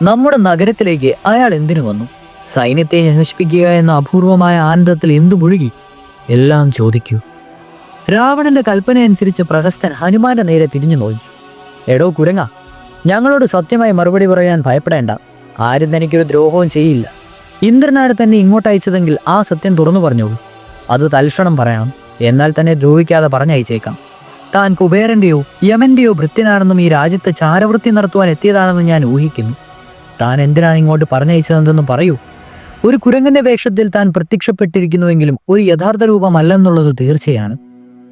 A: നമ്മുടെ നഗരത്തിലേക്ക് അയാൾ എന്തിനു വന്നു? സൈന്യത്തെ നശിപ്പിക്കുക എന്ന അപൂർവമായ ആനന്ദത്തിൽ എന്തു മുഴുകി? എല്ലാം ചോദിക്കൂ. രാവണന്റെ കൽപ്പന അനുസരിച്ച് പ്രഹസ്തൻ ഹനുമാന്റെ നേരെ തിരിഞ്ഞു നോക്കി. എടോ കുരങ്ങ, ഞങ്ങളോട് സത്യമായി മറുപടി പറയാൻ ഭയപ്പെടേണ്ട. ആരും തനിക്കൊരു ദ്രോഹവും ചെയ്യില്ല. ഇന്ദ്രനാട് തന്നെ ഇങ്ങോട്ട് അയച്ചതെങ്കിൽ ആ സത്യം തുറന്നു പറഞ്ഞോളൂ. അത് തൽക്ഷണം പറയണം. എന്നാൽ തന്നെ ദ്രോഹിക്കാതെ പറഞ്ഞയച്ചേക്കാം. താൻ കുബേരന്റെയോ യമന്റെയോ ഭൃത്യനാണെന്നും ഈ രാജ്യത്ത് ചാരവൃത്തി നടത്തുവാൻ എത്തിയതാണെന്ന് ഞാൻ ഊഹിക്കുന്നു. താൻ എന്തിനാണ് ഇങ്ങോട്ട് പറഞ്ഞയച്ചതെന്ന് പറയൂ. ഒരു കുരങ്ങന്റെ വേഷത്തിൽ താൻ പ്രത്യക്ഷപ്പെട്ടിരിക്കുന്നുവെങ്കിലും ഒരു യഥാർത്ഥ രൂപമല്ലെന്നുള്ളത് തീർച്ചയാണ്.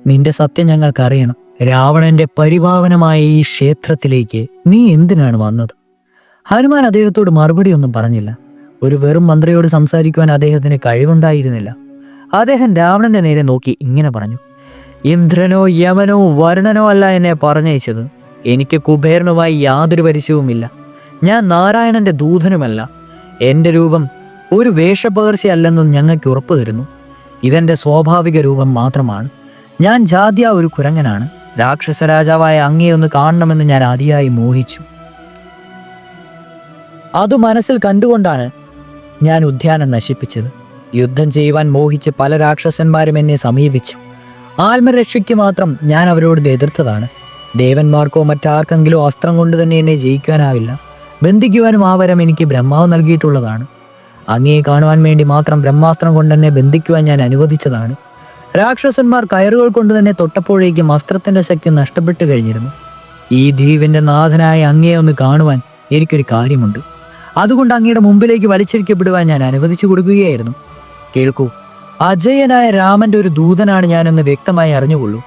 A: നിന്റെ സത്യം ഞങ്ങൾക്കറിയണം. രാവണന്റെ പരിപാവനമായ ഈ ക്ഷേത്രത്തിലേക്ക് നീ എന്തിനാണ് വന്നത്? ഹനുമാൻ അദ്ദേഹത്തോട് മറുപടി ഒന്നും പറഞ്ഞില്ല. ഒരു വെറും മന്ത്രിയോട് സംസാരിക്കുവാൻ അദ്ദേഹത്തിന് കഴിവുണ്ടായിരുന്നില്ല. അദ്ദേഹം രാവണന്റെ നേരെ നോക്കി ഇങ്ങനെ പറഞ്ഞു: ഇന്ദ്രനോ യമനോ വരുണനോ അല്ല എന്നെ പറഞ്ഞയച്ചത്. എനിക്ക് കുബേരനുമായി യാതൊരു പരിചയവുമില്ല. ഞാൻ നാരായണന്റെ ദൂതനുമല്ല. എൻ്റെ രൂപം ഒരു വേഷപകർച്ചയല്ലെന്നും ഞങ്ങൾക്ക് ഉറപ്പു തരുന്നു. ഇതെൻ്റെ സ്വാഭാവിക രൂപം മാത്രമാണ്. ഞാൻ ജാത്യ ഒരു കുരങ്ങനാണ്. രാക്ഷസ രാജാവായ അങ്ങയെ ഒന്ന് കാണണമെന്ന് ഞാൻ അതിയായി മോഹിച്ചു. അതു മനസ്സിൽ കണ്ടുകൊണ്ടാണ് ഞാൻ ഉദ്യാനം നശിപ്പിച്ചത്. യുദ്ധം ചെയ്യുവാൻ മോഹിച്ച് പല രാക്ഷസന്മാരും എന്നെ സമീപിച്ചു. ആത്മരക്ഷയ്ക്ക് മാത്രം ഞാൻ അവരോട് എതിർത്തതാണ്. ദേവന്മാർക്കോ മറ്റാർക്കെങ്കിലോ അസ്ത്രം കൊണ്ട് തന്നെ എന്നെ ജയിക്കാനാവില്ല. ബന്ധിക്കുവാനും ആ വരം എനിക്ക് ബ്രഹ്മാവ് നൽകിയിട്ടുള്ളതാണ്. അങ്ങയെ കാണുവാൻ വേണ്ടി മാത്രം ബ്രഹ്മാസ്ത്രം കൊണ്ട് എന്നെ ബന്ധിക്കുവാൻ ഞാൻ അനുവദിച്ചതാണ്. രാക്ഷസന്മാർ കയറുകൾ കൊണ്ട് തന്നെ തൊട്ടപ്പോഴേക്കും അസ്ത്രത്തിന്റെ ശക്തി നഷ്ടപ്പെട്ടു കഴിഞ്ഞിരുന്നു. ഈ ദ്വീപിന്റെ നാഥനായ അങ്ങയെ ഒന്ന് കാണുവാൻ എനിക്കൊരു കാര്യമുണ്ട്. അതുകൊണ്ട് അങ്ങയുടെ മുമ്പിലേക്ക് വലിച്ചിരിക്കപ്പെടുവാൻ ഞാൻ അനുവദിച്ചു കൊടുക്കുകയായിരുന്നു. കേൾക്കൂ, അജയനായ രാമന്റെ ഒരു ദൂതനാണ് ഞാനെന്ന് വ്യക്തമായി അറിഞ്ഞുകൊള്ളൂ.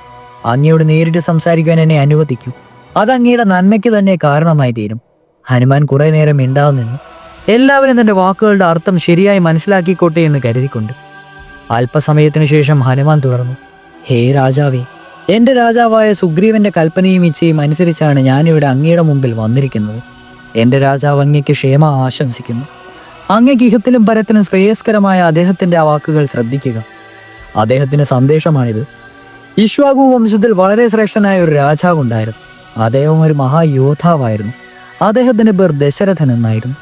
A: അങ്ങയോട് നേരിട്ട് സംസാരിക്കാൻ എന്നെ അനുവദിക്കൂ. അത് അങ്ങയുടെ നന്മയ്ക്ക് തന്നെ കാരണമായി തീരും. ഹനുമാൻ കുറെ നേരം മിണ്ടാതെ നിന്നു. എല്ലാവരും തന്റെ വാക്കുകളുടെ അർത്ഥം ശരിയായി മനസ്സിലാക്കിക്കോട്ടെ എന്ന് കരുതിക്കൊണ്ട്. അല്പസമയത്തിനു ശേഷം ഹനുമാൻ തുടർന്നു: ഹേ രാജാവേ, എൻ്റെ രാജാവായ സുഗ്രീവന്റെ കൽപ്പനയും ഇച്ഛയും അനുസരിച്ചാണ് ഞാനിവിടെ അങ്ങയുടെ മുമ്പിൽ വന്നിരിക്കുന്നത്. എൻ്റെ രാജാവ് അങ്ങയ്ക്ക് ക്ഷേമ ആശംസിക്കുന്നു. അങ്ങയ്ക്ക് ഇഹത്തിലും പരത്തിലും ശ്രേയസ്കരമായ അദ്ദേഹത്തിൻ്റെ ആ വാക്കുകൾ ശ്രദ്ധിക്കുക. അദ്ദേഹത്തിൻ്റെ സന്ദേശമാണിത്. ഇക്ഷ്വാകു വംശത്തിൽ വളരെ ശ്രേഷ്ഠനായ ഒരു രാജാവ് ഉണ്ടായിരുന്നു. അദ്ദേഹം ഒരു മഹായോദ്ധാവായിരുന്നു. അദ്ദേഹത്തിൻ്റെ പേർ ദശരഥൻ എന്നായിരുന്നു.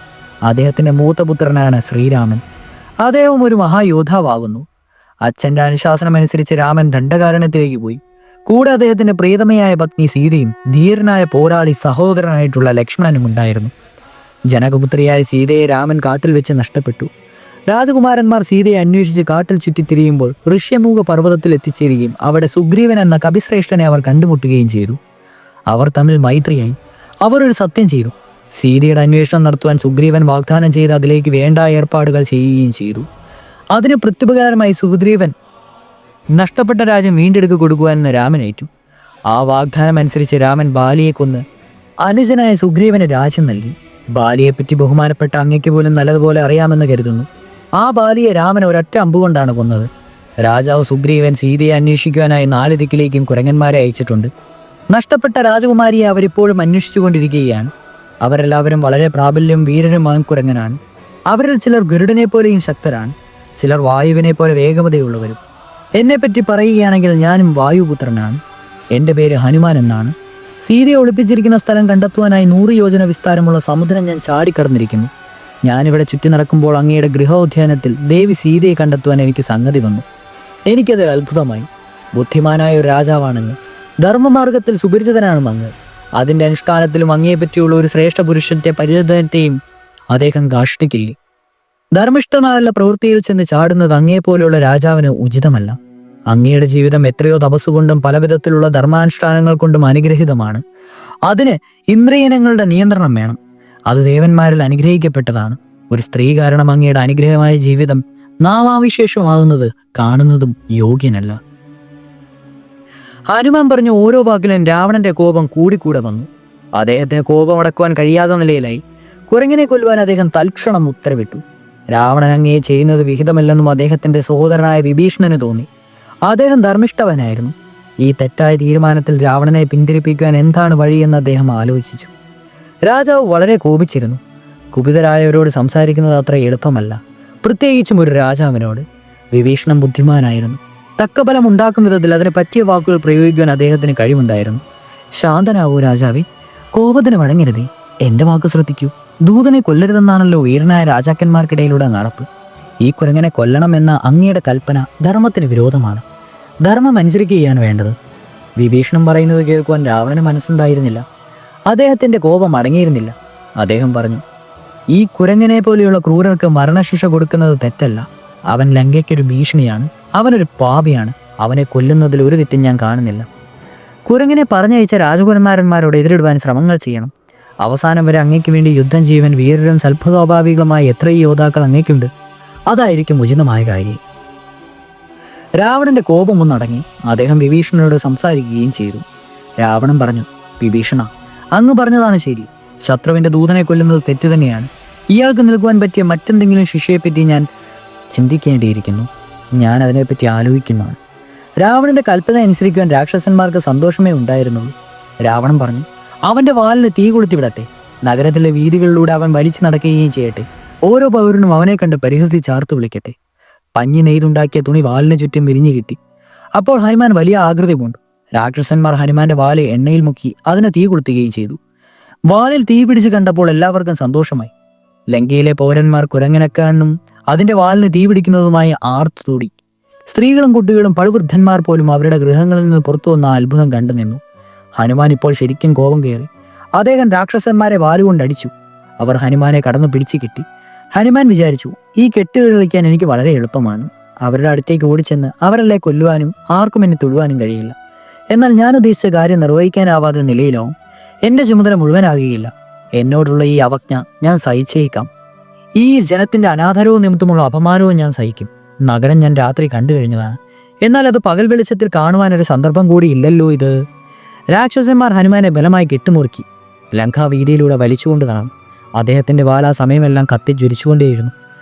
A: അദ്ദേഹത്തിൻ്റെ മൂത്തപുത്രനാണ് ശ്രീരാമൻ. അദ്ദേഹം ഒരു മഹായോദ്ധാവാകുന്നു. അച്ഛൻ്റെ അനുശാസനമനുസരിച്ച് രാമൻ ദണ്ഡകാരണ്യത്തിലേക്ക് പോയി. കൂടെ അദ്ദേഹത്തിൻ്റെ പ്രീതമയായ പത്നി സീതയും ധീരനായ പോരാളി സഹോദരനായിട്ടുള്ള ലക്ഷ്മണനും ഉണ്ടായിരുന്നു. ജനകപുത്രിയായ സീതയെ രാമൻ കാട്ടിൽ വെച്ച് നഷ്ടപ്പെട്ടു. രാജകുമാരന്മാർ സീതയെ അന്വേഷിച്ച് കാട്ടിൽ ചുറ്റിത്തിരിയുമ്പോൾ ഋഷ്യമൂക പർവ്വതത്തിൽ എത്തിച്ചേരുകയും അവിടെ സുഗ്രീവൻ എന്ന കപിശ്രേഷ്ഠനെ അവർ കണ്ടുമുട്ടുകയും ചെയ്തു. അവർ തമ്മിൽ മൈത്രിയായി. അവർ ഒരു സത്യം ചെയ്തു. സീതയുടെ അന്വേഷണം നടത്തുവാൻ സുഗ്രീവൻ വാഗ്ദാനം ചെയ്ത് അതിലേക്ക് വേണ്ട ഏർപ്പാടുകൾ ചെയ്യുകയും ചെയ്തു. അതിന് പ്രത്യുപകാരമായി സുഗ്രീവൻ നഷ്ടപ്പെട്ട രാജ്യം വീണ്ടെടുക്കുക കൊടുക്കുവാനെന്ന് രാമൻ ഏറ്റു. ആ വാഗ്ദാനം അനുസരിച്ച് രാമൻ ബാലിയെ കൊന്ന് അനുജനായ സുഗ്രീവന് രാജ്യം നൽകി. ബാലിയെപ്പറ്റി ബഹുമാനപ്പെട്ട അങ്ങയ്ക്ക് പോലും നല്ലതുപോലെ അറിയാമെന്ന് കരുതുന്നു. ആ ബാലിയെ രാമൻ ഒരൊറ്റ അമ്പുകൊണ്ടാണ് കൊന്നത്. രാജാവ് സുഗ്രീവൻ സീതയെ അന്വേഷിക്കുവാനായി 4 ദിക്കിലേക്കും കുരങ്ങന്മാരെ അയച്ചിട്ടുണ്ട്. നഷ്ടപ്പെട്ട രാജകുമാരിയെ അവരിപ്പോഴും അന്വേഷിച്ചുകൊണ്ടിരിക്കുകയാണ്. അവരെല്ലാവരും വളരെ പ്രാബല്യവും വീരനുമായ കുരങ്ങനാണ്. അവരിൽ ചിലർ ഗരുഡനെ പോലെയും ശക്തരാണ്, ചിലർ വായുവിനെ പോലെ വേഗമതയുള്ളവരും. എന്നെപ്പറ്റി പറയുകയാണെങ്കിൽ ഞാനും വായുപുത്രനാണ്. എൻ്റെ പേര് ഹനുമാൻ എന്നാണ്. സീതയെ ഒളിപ്പിച്ചിരിക്കുന്ന സ്ഥലം കണ്ടെത്തുവാനായി 100 യോജന വിസ്താരമുള്ള സമുദ്രം ഞാൻ ചാടിക്കടന്നിരിക്കുന്നു. ഞാനിവിടെ ചുറ്റി നടക്കുമ്പോൾ അങ്ങയുടെ ഗൃഹോദ്യാനത്തിൽ ദേവി സീതയെ കണ്ടെത്തുവാൻ എനിക്ക് സംഗതി വന്നു. എനിക്കതൊരു അത്ഭുതമായി. ബുദ്ധിമാനായ ഒരു രാജാവാണെന്ന്, ധർമ്മമാർഗത്തിൽ സുപരിചിതനാണ് അങ്ങ്. അതിൻ്റെ അനുഷ്ഠാനത്തിലും അങ്ങയെപ്പറ്റിയുള്ള ഒരു ശ്രേഷ്ഠ പുരുഷന്റെ പരിചയത്തെയും അദ്ദേഹം കാഷ്ടിക്കില്ലേ. ധർമ്മിഷ്ഠനായുള്ള പ്രവൃത്തിയിൽ ചെന്ന് ചാടുന്നത് അങ്ങയെപ്പോലെയുള്ള രാജാവിന് ഉചിതമല്ല. അങ്ങയുടെ ജീവിതം എത്രയോ തപസ്സുകൊണ്ടും പലവിധത്തിലുള്ള ധർമാനുഷ്ഠാനങ്ങൾ കൊണ്ടും അനുഗ്രഹീതമാണ്. അതിന് ഇന്ദ്രിയനങ്ങളുടെ നിയന്ത്രണം വേണം. അത് ദേവന്മാരിൽ അനുഗ്രഹിക്കപ്പെട്ടതാണ്. ഒരു സ്ത്രീ കാരണം അങ്ങയുടെ അനുഗ്രഹമായ ജീവിതം നാമാവിശേഷമാകുന്നത് കാണുന്നതും യോഗ്യനല്ല. ഹനുമാൻ പറഞ്ഞ ഓരോ വാക്കിലും രാവണന്റെ കോപം കൂടിക്കൂടെ വന്നു. അദ്ദേഹത്തിന് കോപം അടക്കുവാൻ കഴിയാത്ത നിലയിലായി. കുരങ്ങിനെ കൊല്ലുവാൻ അദ്ദേഹം തൽക്ഷണം ഉത്തരവിട്ടു. രാവണൻ അങ്ങയെ ചെയ്യുന്നത് വിഹിതമല്ലെന്നും അദ്ദേഹത്തിന്റെ സഹോദരനായ വിഭീഷണന് തോന്നി. അദ്ദേഹം ധർമ്മിഷ്ഠവനായിരുന്നു. ഈ തെറ്റായ തീരുമാനത്തിൽ രാവണനെ പിന്തിരിപ്പിക്കുവാൻ എന്താണ് വഴിയെന്ന് അദ്ദേഹം ആലോചിച്ചു. രാജാവ് വളരെ കോപിച്ചിരുന്നു. കുപിതരായവരോട് സംസാരിക്കുന്നത് അത്ര എളുപ്പമല്ല, പ്രത്യേകിച്ചും ഒരു രാജാവിനോട്. വിഭീഷണൻ ബുദ്ധിമാനായിരുന്നു. തക്കബലം ഉണ്ടാക്കും വിധത്തിൽ അതിന് പറ്റിയ വാക്കുകൾ പ്രയോഗിക്കുവാൻ അദ്ദേഹത്തിന് കഴിവുണ്ടായിരുന്നു. ശാന്തനാവൂ രാജാവേ, കോപത്തിന് വഴങ്ങരുതേ. എൻ്റെ വാക്ക് ശ്രദ്ധിക്കൂ. ദൂതനെ കൊല്ലരുതെന്നാണല്ലോ വീരനായ രാജാക്കന്മാർക്കിടയിലൂടെ നടപ്പ്. ഈ കുരങ്ങനെ കൊല്ലണമെന്ന അങ്ങയുടെ കൽപ്പന ധർമ്മത്തിന് വിരോധമാണ്. ധർമ്മം അനുസരിക്കുകയാണ് വേണ്ടത്. വിഭീഷണൻ പറയുന്നത് കേൾക്കുവാൻ രാവണന് മനസ്സുണ്ടായിരുന്നില്ല. അദ്ദേഹത്തിൻ്റെ കോപം അടങ്ങിയിരുന്നില്ല. അദ്ദേഹം പറഞ്ഞു: ഈ കുരങ്ങനെ പോലെയുള്ള ക്രൂരർക്ക് മരണശിക്ഷ കൊടുക്കുന്നത് തെറ്റല്ല. അവൻ ലങ്കയ്ക്കൊരു ഭീഷണിയാണ്. അവനൊരു പാപിയാണ്. അവനെ കൊല്ലുന്നതിൽ ഒരു തെറ്റും ഞാൻ കാണുന്നില്ല. കുരങ്ങിനെ പറഞ്ഞയച്ച രാജകുമാരന്മാരോട് എതിരിടുവാൻ ശ്രമങ്ങൾ ചെയ്യണം. അവസാനം വരെ അങ്ങയ്ക്ക് വേണ്ടി യുദ്ധം ചെയ്യുവാൻ വീരരും സൽസ്വഭാവികളുമായ എത്രയോ യോദ്ധാക്കൾ അങ്ങയ്ക്കുണ്ട്. അതായിരിക്കും ഉചിതമായ കാര്യം. രാവണന്റെ കോപം ഒന്നടങ്ങി. അദ്ദേഹം വിഭീഷണനോട് സംസാരിക്കുകയും ചെയ്തു. രാവണൻ പറഞ്ഞു: വിഭീഷണ, അങ്ങ് പറഞ്ഞതാണ് ശരി. ശത്രുവിൻ്റെ ദൂതനെ കൊല്ലുന്നത് തെറ്റ് തന്നെയാണ്. ഇയാൾക്ക് നൽകുവാൻ പറ്റിയ മറ്റെന്തെങ്കിലും ശിക്ഷയെപ്പറ്റി ഞാൻ ചിന്തിക്കേണ്ടിയിരിക്കുന്നു. ഞാൻ അതിനെപ്പറ്റി ആലോചിക്കുന്നതാണ്. രാവണന്റെ കൽപ്പന അനുസരിക്കുവാൻ രാക്ഷസന്മാർക്ക് സന്തോഷമേ ഉണ്ടായിരുന്നുള്ളൂ. രാവണൻ പറഞ്ഞു, അവൻ്റെ വാലിന് തീ കൊളുത്തി വിടട്ടെ. നഗരത്തിലെ വീതികളിലൂടെ അവൻ വലിച്ചു നടക്കുകയും ചെയ്യട്ടെ. ഓരോ പൗരനും അവനെ കണ്ട് പരിഹസിച്ചാർത്തു വിളിക്കട്ടെ. പഞ്ഞി നെയ്തുണ്ടാക്കിയ തുണി വാലിന് ചുറ്റും വിരിഞ്ഞു കിട്ടി. അപ്പോൾ ഹനുമാൻ വലിയ ആകൃതി കൊണ്ടു. രാക്ഷസന്മാർ ഹനുമാന്റെ വാല് എണ്ണയിൽ മുക്കി അതിനെ തീ കൊളുത്തുകയും ചെയ്തു. വാലിൽ തീ പിടിച്ച് കണ്ടപ്പോൾ എല്ലാവർക്കും സന്തോഷമായി. ലങ്കയിലെ പൗരന്മാർ കുരങ്ങനക്കാരനും അതിന്റെ വാലിന് തീ പിടിക്കുന്നതുമായി ആർത്തുതൂടി. സ്ത്രീകളും കുട്ടികളും പഴുവൃദ്ധന്മാർ പോലും അവരുടെ ഗൃഹങ്ങളിൽ നിന്ന് പുറത്തു വന്ന അത്ഭുതം കണ്ടു നിന്നു. ഹനുമാൻ ഇപ്പോൾ ശരിക്കും കോപം കയറി. അദ്ദേഹം രാക്ഷസന്മാരെ വാലുകൊണ്ടടിച്ചു. അവർ ഹനുമാനെ കടന്നു പിടിച്ചു കെട്ടി. ഹനുമാൻ വിചാരിച്ചു, ഈ കെട്ടുകൾ കളിക്കാൻ എനിക്ക് വളരെ എളുപ്പമാണ്. അവരുടെ അടുത്തേക്ക് ഓടിച്ചെന്ന് അവരെല്ലാം കൊല്ലുവാനും ആർക്കും എന്നെ തൊടുവാനും കഴിയില്ല. എന്നാൽ ഞാൻ ഉദ്ദേശിച്ച കാര്യം നിർവഹിക്കാനാവാതെ നിലയിലാവും. എൻ്റെ ചുമതല മുഴുവനാകുകയില്ല. എന്നോടുള്ള ഈ അവജ്ഞ ഞാൻ സഹിച്ചേക്കാം. ഈ ജനത്തിൻ്റെ അനാദരവും നിമിത്തമുള്ള അപമാനവും ഞാൻ സഹിക്കും. നഗരം ഞാൻ രാത്രി കണ്ടു കഴിഞ്ഞതാണ്. എന്നാൽ അത് പകൽ വെളിച്ചത്തിൽ കാണുവാനൊരു സന്ദർഭം കൂടി ഇല്ലല്ലോ ഇത്. രാക്ഷസന്മാർ ഹനുമാനെ ബലമായി കെട്ടുമുറുക്കി ലങ്കാവീതിയിലൂടെ വലിച്ചുകൊണ്ട് നടന്നു. അദ്ദേഹത്തിൻ്റെ വാൽ ആ സമയമെല്ലാം കത്തിജ്വലിച്ചുകൊണ്ടേയിരുന്നു.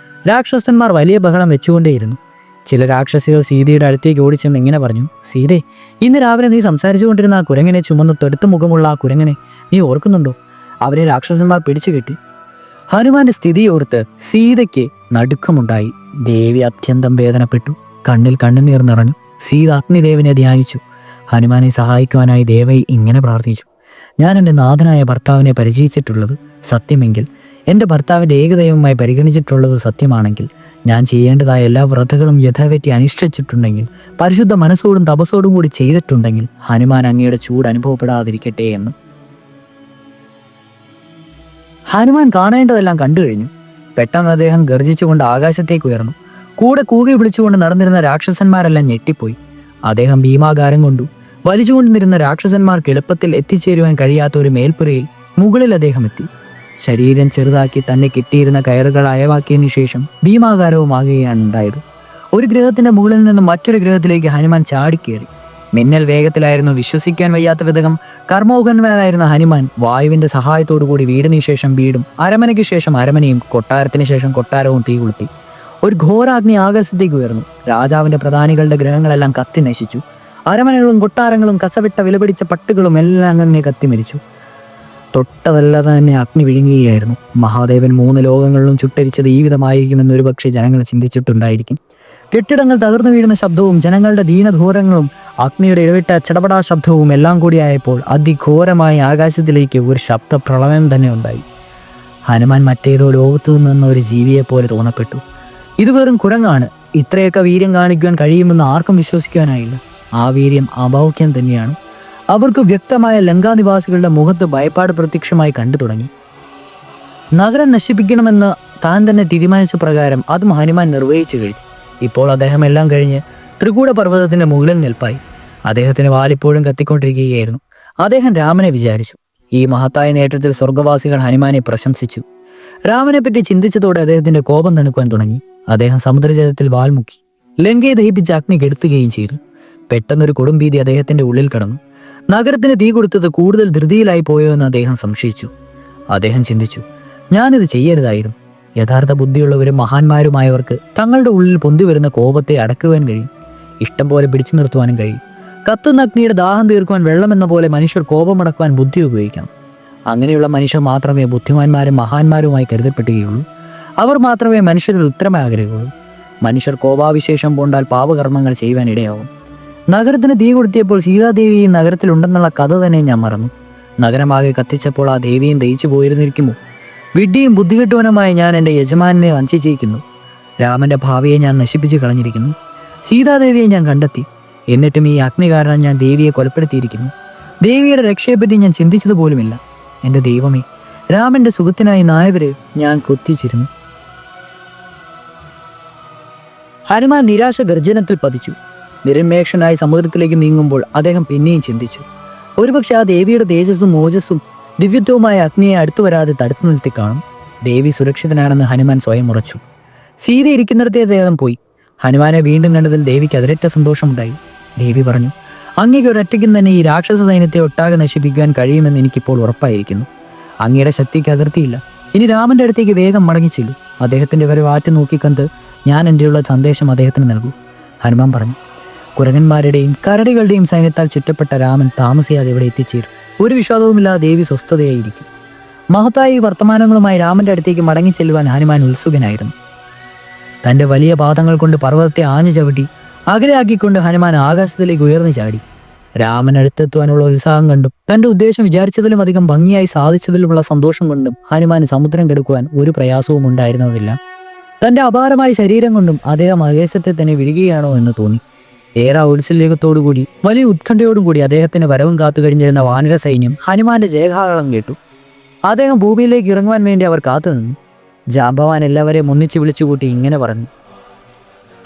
A: രാക്ഷസന്മാർ വലിയ ബഹളം വെച്ചുകൊണ്ടേയിരുന്നു. ചില രാക്ഷസികൾ സീതയുടെ അടുത്തേക്ക് ഓടിച്ചെന്ന് ഇങ്ങനെ പറഞ്ഞു, സീതേ, ഇന്ന് രാവിലെ നീ സംസാരിച്ചു കൊണ്ടിരുന്ന ആ കുരങ്ങനെ ചുമന്ന് തൊടുത്ത മുഖമുള്ള ആ കുരങ്ങനെ നീ ഓർക്കുന്നുണ്ടോ? അവരെ രാക്ഷസന്മാർ പിടിച്ചു കെട്ടി. ഹനുമാന്റെ സ്ഥിതി ഓർത്ത് സീതയ്ക്ക് നടുക്കമുണ്ടായി. ദേവി അത്യന്തം വേദനപ്പെട്ടു. കണ്ണിൽ കണ്ണുനീർ നിറഞ്ഞു. സീത അഗ്നിദേവനെ ധ്യാനിച്ചു. ഹനുമാനെ സഹായിക്കുവാനായി ദേവി ഇങ്ങനെ പ്രാർത്ഥിച്ചു, ഞാൻ എൻ്റെ നാഥനായ ഭർത്താവിനെ പരിചയിച്ചിട്ടുള്ളത് സത്യമെങ്കിൽ, എൻ്റെ ഭർത്താവിൻ്റെ ഏകദൈവമായി പരിഗണിച്ചിട്ടുള്ളത് സത്യമാണെങ്കിൽ, ഞാൻ ചെയ്യേണ്ടതായ എല്ലാ വ്രതങ്ങളും യഥാപറ്റി അനുഷ്ഠിച്ചിട്ടുണ്ടെങ്കിൽ, പരിശുദ്ധ മനസ്സോടും തപസ്സോടും കൂടി ചെയ്തിട്ടുണ്ടെങ്കിൽ, ഹനുമാൻ അങ്ങയുടെ ചൂട് അനുഭവപ്പെടാതിരിക്കട്ടെ എന്ന്. ഹനുമാൻ കാണേണ്ടതെല്ലാം കണ്ടു കഴിഞ്ഞു. പെട്ടെന്ന് അദ്ദേഹം ഗർജിച്ചുകൊണ്ട് ആകാശത്തേക്ക് ഉയർന്നു. കൂടെ കൂകി വിളിച്ചുകൊണ്ട് നടന്നിരുന്ന രാക്ഷസന്മാരെല്ലാം ഞെട്ടിപ്പോയി. അദ്ദേഹം ഭീമാകാരം കൊണ്ടു. വലിച്ചുകൊണ്ടിരുന്ന രാക്ഷസന്മാർക്ക് എളുപ്പത്തിൽ എത്തിച്ചേരുവാൻ കഴിയാത്ത ഒരു മേൽപ്പുരയിൽ മുകളിൽ അദ്ദേഹം എത്തി. ശരീരം ചെറുതാക്കി തന്നെ കിട്ടിയിരുന്ന കയറുകൾ അയവാക്കിയതിനു ശേഷം ഭീമാകാരവുമാകുകയാണ് ഉണ്ടായത്. ഒരു ഗ്രഹത്തിന്റെ മുകളിൽ നിന്ന് മറ്റൊരു ഗ്രഹത്തിലേക്ക് ഹനുമാൻ ചാടിക്കേറി. മിന്നൽ വേഗത്തിലായിരുന്നു. വിശ്വസിക്കാൻ വയ്യാത്ത വിധം കർമ്മോഹന്മാരായിരുന്ന ഹനുമാൻ വായുവിന്റെ സഹായത്തോടു കൂടി വീടിന് ശേഷം വീടും അരമനയ്ക്ക് ശേഷം അരമനയും കൊട്ടാരത്തിന് ശേഷം കൊട്ടാരവും തീ കൊളുത്തി. ഒരു ഘോരാഗ്നി ആകാശത്തേക്ക് ഉയർന്നു. രാജാവിന്റെ പ്രധാനികളുടെ ഗ്രഹങ്ങളെല്ലാം കത്തി നശിച്ചു. അരമനകളും കൊട്ടാരങ്ങളും കസവിട്ട വിലപിടിച്ച പട്ടുകളും എല്ലാം അങ്ങനെ കത്തിമരിച്ചു. തൊട്ടതല്ലാതെ തന്നെ അഗ്നി വിഴുങ്ങുകയായിരുന്നു. മഹാദേവൻ 3 ലോകങ്ങളിലും ചുട്ടരിച്ചത് ഈ വിധമായിരിക്കുമെന്ന് ഒരുപക്ഷെ ജനങ്ങൾ ചിന്തിച്ചിട്ടുണ്ടായിരിക്കും. കെട്ടിടങ്ങൾ തകർന്നു വീഴുന്ന ശബ്ദവും ജനങ്ങളുടെ ദീനഘോരങ്ങളും അഗ്നിയുടെ ഇടവിട്ട ചടപടാ ശബ്ദവും എല്ലാം കൂടിയായപ്പോൾ അതിഘോരമായ ആകാശത്തിലേക്ക് ഒരു ശബ്ദ പ്രളയം തന്നെ ഉണ്ടായി. ഹനുമാൻ മറ്റേതോ ലോകത്തു നിന്ന ഒരു ജീവിയെപ്പോലെ തോന്നപ്പെട്ടു. ഇത് വെറും കുരങ്ങാണ്. ഇത്രയൊക്കെ വീര്യം കാണിക്കുവാൻ കഴിയുമെന്ന് ആർക്കും വിശ്വസിക്കാനായില്ല. ആ വീര്യം അഭാവ്യം തന്നെയാണ്. അവർക്ക് വ്യക്തമായ ലങ്കാനിവാസികളുടെ മുഖത്ത് ഭയപ്പാട് പ്രത്യക്ഷമായി കണ്ടു തുടങ്ങി. നഗരം നശിപ്പിക്കണമെന്ന് താൻ തന്നെ തീരുമാനിച്ച പ്രകാരം അതും ഹനുമാൻ നിർവഹിച്ചു കഴിഞ്ഞു. ഇപ്പോൾ അദ്ദേഹം എല്ലാം കഴിഞ്ഞ് ത്രികൂട പർവ്വതത്തിന്റെ മുകളിൽ നിൽപ്പായി. അദ്ദേഹത്തിന് വാലിപ്പോഴും കത്തിക്കൊണ്ടിരിക്കുകയായിരുന്നു. അദ്ദേഹം രാമനെ വിചാരിച്ചു. ഈ മഹത്തായ നേട്ടത്തിൽ സ്വർഗവാസികൾ ഹനുമാനെ പ്രശംസിച്ചു. രാമനെ പറ്റി ചിന്തിച്ചതോടെ അദ്ദേഹത്തിന്റെ കോപം തണുക്കുവാൻ തുടങ്ങി. അദ്ദേഹം സമുദ്രജലത്തിൽ വാൽ മുക്കി ലങ്കയെ ദഹിപ്പിച്ച് അഗ്നി കെടുത്തുകയും ചെയ്തു. പെട്ടെന്നൊരു കൊടുംഭീതി അദ്ദേഹത്തിന്റെ ഉള്ളിൽ കടന്നു. നഗരത്തിന് തീ കൊടുത്തത് കൂടുതൽ ധൃതിയിലായി പോയോ എന്ന് അദ്ദേഹം സംശയിച്ചു. അദ്ദേഹം ചിന്തിച്ചു, ഞാനിത് ചെയ്യരുതായിരുന്നു. യഥാർത്ഥ ബുദ്ധിയുള്ളവരും മഹാന്മാരുമായവർക്ക് തങ്ങളുടെ ഉള്ളിൽ പൊന്തി വരുന്ന കോപത്തെ അടക്കുവാൻ കഴിയും. ഇഷ്ടം പോലെ പിടിച്ചു നിർത്തുവാനും കഴിയും. കത്തുന്ന അഗ്നിയുടെ ദാഹം തീർക്കുവാൻ വെള്ളമെന്ന പോലെ മനുഷ്യർ കോപമടക്കുവാൻ ബുദ്ധി ഉപയോഗിക്കാം. അങ്ങനെയുള്ള മനുഷ്യർ മാത്രമേ ബുദ്ധിമാന്മാരും മഹാന്മാരുമായി കരുതപ്പെടുകയുള്ളൂ. അവർ മാത്രമേ മനുഷ്യരിൽ ഉത്തരമാകുകയുള്ളൂ. മനുഷ്യർ കോപാവിശേഷം പൂണ്ടാൽ പാപകർമ്മങ്ങൾ ചെയ്യുവാൻ ഇടയാവും. നഗരത്തിന് തീ കൊടുത്തിയപ്പോൾ സീതാദേവിയും നഗരത്തിലുണ്ടെന്നുള്ള കഥ തന്നെ ഞാൻ മറന്നു. നഗരമാകെ കത്തിച്ചപ്പോൾ ആ ദേവിയും ദയിച്ചു പോയിരുന്നിരിക്കുമോ? വിഡ്ഢിയും ബുദ്ധികെട്ടവനുമായ ഞാൻ എൻ്റെ യജമാനെ വഞ്ചിച്ചിരിക്കുന്നു. രാമന്റെ ഭാവിയെ ഞാൻ നശിപ്പിച്ചു കളഞ്ഞിരിക്കുന്നു. സീതാദേവിയെ ഞാൻ കണ്ടെത്തി. എന്നിട്ടും ഈ അഗ്നി കാരണം ഞാൻ ദേവിയെ കൊലപ്പെടുത്തിയിരിക്കുന്നു. ദേവിയുടെ രക്ഷയെപ്പറ്റി ഞാൻ ചിന്തിച്ചത് പോലുമില്ല. എൻ്റെ ദൈവമേ, രാമന്റെ സുഖത്തിനായി നായവരെ ഞാൻ കൊത്തിച്ചിരുന്നു. ഹനുമാൻ നിരാശ ഗർജനത്തിൽ പതിച്ചു. നിരന്മേഷനായി സമുദ്രത്തിലേക്ക് നീങ്ങുമ്പോൾ അദ്ദേഹം പിന്നെയും ചിന്തിച്ചു. ഒരുപക്ഷെ ആ ദേവിയുടെ തേജസ്സും ഓജസ്സും ദിവ്യത്വമായ അഗ്നിയെ അടുത്തു വരാതെ തടുത്തു നിർത്തി കാണും. ദേവി സുരക്ഷിതനാണെന്ന് ഹനുമാൻ സ്വയം ഉറച്ചു. സീത ഇരിക്കുന്നിടത്തേ അദ്ദേഹം പോയി. ഹനുമാനെ വീണ്ടും കണ്ടതിൽ ദേവിക്ക് അതിരറ്റ സന്തോഷമുണ്ടായി. ദേവി പറഞ്ഞു, അങ്ങേക്ക് ഒരൊറ്റയ്ക്കും തന്നെ ഈ രാക്ഷസ സൈന്യത്തെ ഒട്ടാകെ നശിപ്പിക്കുവാൻ കഴിയുമെന്ന് എനിക്കിപ്പോൾ ഉറപ്പായിരിക്കുന്നു. അങ്ങയുടെ ശക്തിക്ക് അതിർത്തിയില്ല. ഇനി രാമന്റെ അടുത്തേക്ക് വേഗം മടങ്ങിച്ചെല്ലു. അദ്ദേഹത്തിന്റെ വരവ് ആറ്റി നോക്കിക്കണ്ട് ഞാൻ എൻ്റെയുള്ള സന്ദേശം അദ്ദേഹത്തിന് നൽകൂ. ഹനുമാൻ പറഞ്ഞു. കുരങ്ങന്മാരുടെയും കരടികളുടെയും സൈന്യത്താൽ ചുറ്റപ്പെട്ട രാമൻ താമസിയാതെ ഇവിടെ എത്തിച്ചേരും. ഒരു വിഷാദവുമില്ലാതെ ദേവി സ്വസ്ഥതയായിരിക്കും. മഹത്തായ ഈ വർത്തമാനങ്ങളുമായി രാമന്റെ അടുത്തേക്ക് മടങ്ങിച്ചെല്ലുവാൻ ഹനുമാൻ ഉത്സുകനായിരുന്നു. തൻ്റെ വലിയ പാദങ്ങൾ കൊണ്ട് പർവ്വതത്തെ ആഞ്ഞു ചവിട്ടി അകലെയാക്കിക്കൊണ്ട് ഹനുമാൻ ആകാശത്തിലേക്ക് ഉയർന്നു ചാടി. രാമൻ അടുത്തെത്തുവാനുള്ള ഉത്സാഹം കണ്ടും തൻ്റെ ഉദ്ദേശം വിചാരിച്ചതിലും അധികം ഭംഗിയായി സാധിച്ചതിലുമുള്ള സന്തോഷം കൊണ്ടും ഹനുമാൻ സമുദ്രം കടക്കുവാൻ ഒരു പ്രയാസവും ഉണ്ടായിരുന്നതില്ല. തൻ്റെ അപാരമായ ശരീരം കൊണ്ടും അദ്ദേഹം ആകാശത്തെ തന്നെ വിടുകയാണോ എന്ന് തോന്നി. ഏറെ ഔത്സല്യത്തോടുകൂടി വലിയ ഉത്കണ്ഠയോടും കൂടി അദ്ദേഹത്തിന് വരവും കാത്തു കഴിഞ്ഞിരുന്ന വാനര സൈന്യം ഹനുമാന്റെ ജയഘാളം കേട്ടു. അദ്ദേഹം ഭൂമിയിലേക്ക് ഇറങ്ങുവാൻ വേണ്ടി അവർ കാത്തുനിന്നു. ജാമ്പവാൻ എല്ലാവരെയും ഒന്നിച്ച് വിളിച്ചുകൂട്ടി ഇങ്ങനെ പറഞ്ഞു.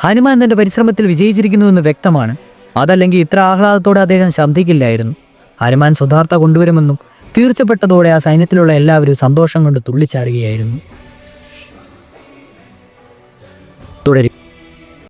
A: ഹനുമാൻ തൻ്റെ പരിശ്രമത്തിൽ വിജയിച്ചിരിക്കുന്നുവെന്ന് വ്യക്തമാണ്. അതല്ലെങ്കിൽ ഇത്ര ആഹ്ലാദത്തോടെ അദ്ദേഹം ശബ്ദിക്കില്ലായിരുന്നു. ഹനുമാൻ സ്വധാർത്ഥ കൊണ്ടുവരുമെന്നും തീർച്ചപ്പെട്ടതോടെ ആ സൈന്യത്തിലുള്ള എല്ലാവരും സന്തോഷം കൊണ്ട് തുള്ളിച്ചാടുകയായിരുന്നു. തുടരും.